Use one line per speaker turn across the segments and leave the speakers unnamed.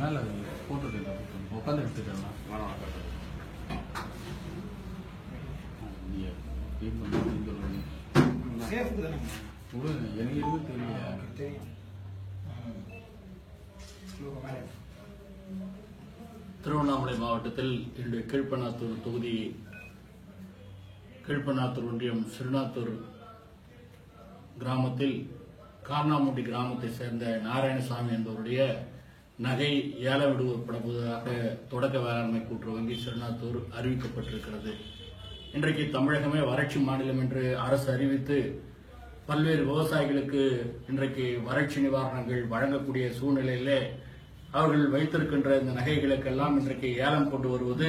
மேல போட்டு உட்காந்து எடுத்துக்கலாம் எனக்கு எதுவும் தெரியல. திருவண்ணாமலை மாவட்டத்தில் இன்று கீழ்பண்ணாத்தூர் தொகுதி கீழ்பண்ணாத்தூர் ஒன்றியம் சிறுநாத்தூர் கிராமத்தில் கார்னாமுண்டி கிராமத்தை சேர்ந்த நாராயணசாமி என்பவருடைய நகை ஏல விடுவிக்கப்படுவதாக தொடக்க வேளாண்மை கூட்டுறவு வங்கி சிறுநாத்தூர் அறிவிக்கப்பட்டிருக்கிறது. இன்றைக்கு தமிழகமே வறட்சி மாநிலம் என்று அரசு அறிவித்து பல்வேறு விவசாயிகளுக்கு இன்றைக்கு வறட்சி நிவாரணங்கள் வழங்கக்கூடிய சூழ்நிலையிலே அவர்கள் வைத்திருக்கின்ற இந்த நகைகளுக்கெல்லாம் இன்றைக்கு ஏலம் கொண்டு வருவது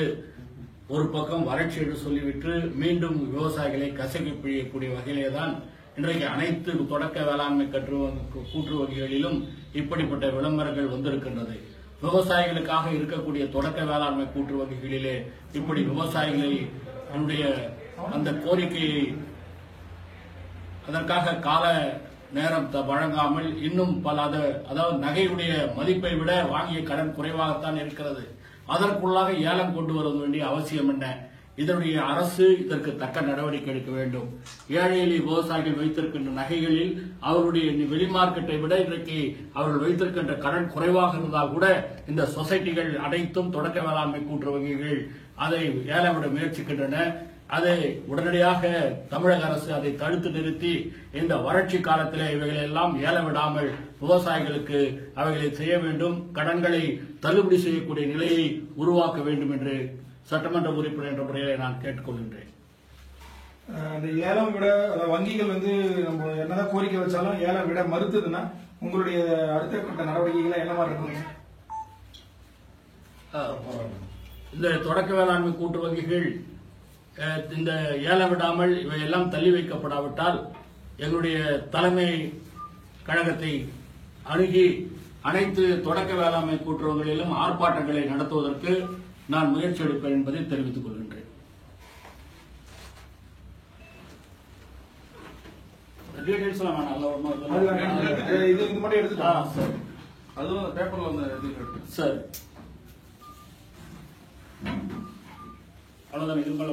ஒரு பக்கம் வறட்சி என்று சொல்லிவிட்டு மீண்டும் விவசாயிகளை கசக்கி பிழியக்கூடிய வகையிலே தான் இன்றைக்கு அனைத்து தொடக்க வேளாண்மை கூட்டுறவு வங்கிகளிலும் இப்படிப்பட்ட விளம்பரங்கள் வந்திருக்கின்றது. விவசாயிகளுக்காக இருக்கக்கூடிய தொடக்க வேளாண்மை கூட்டுறவு வங்கிகளிலே இப்படி விவசாயிகளை அந்த கோரிக்கையை அதற்காக கால நேரம் வழங்காமல் இன்னும் பல அதாவது நகையுடைய மதிப்பை விட வாங்கிய கடன் குறைவாகத்தான் இருக்கிறது. அதற்குள்ளாக ஏலம் கொண்டு வர வேண்டிய அவசியம் என்ன? இதனுடைய அரசு இதற்கு தக்க நடவடிக்கை எடுக்க வேண்டும். ஏழை எளிய விவசாயிகள் வைத்திருக்கின்ற நகைகளில் அவருடைய வெளிமார்க்கெட்டை விட இன்றைக்கு அவர்கள் வைத்திருக்கின்ற கடன் குறைவாக இருந்தால் கூட இந்த சொசைட்டிகள் அனைத்தும் தொடக்க வேளாண்மை கூட்டுறவு வங்கிகள் அதை ஏலம் விட முயற்சிக்கின்றன. அதை உடனடியாக தமிழக அரசு அதை தடுத்து நிறுத்தி இந்த வறட்சி காலத்தில் இவைகளை எல்லாம் ஏல விடாமல் விவசாயிகளுக்கு அவைகளை செய்ய வேண்டும். கடன்களை தள்ளுபடி செய்யக்கூடிய நிலையை உருவாக்க வேண்டும் என்று சட்டமன்ற உறுப்பினர் என்ற முறையில் நான் கேட்டுக்கொள்கின்றேன்.
இந்த ஏலம் விட வங்கிகள் நம்ம என்னதான் கோரிக்கை வச்சாலும் ஏலம் விட மறுத்ததுன்னா உங்களுடைய அடுத்த கட்ட நடவடிக்கைகள் என்ன மாதிரி இருக்கும்?
இந்த தொடக்க வேளாண்மை கூட்டு வங்கிகள் இந்த ஏலம் விடாமல் இவையெல்லாம் தள்ளி வைக்கப்படாவிட்டால் எங்களுடைய தலைமை கழகத்தை அணுகி அனைத்து தொடக்க வேளாண்மை கூட்டுறவுகளிலும் ஆர்ப்பாட்டங்களை நடத்துவதற்கு நான் முயற்சி எடுப்பேன் என்பதை தெரிவித்துக் கொள்கின்றேன். சார் அவ்வளவுதான். இது மேல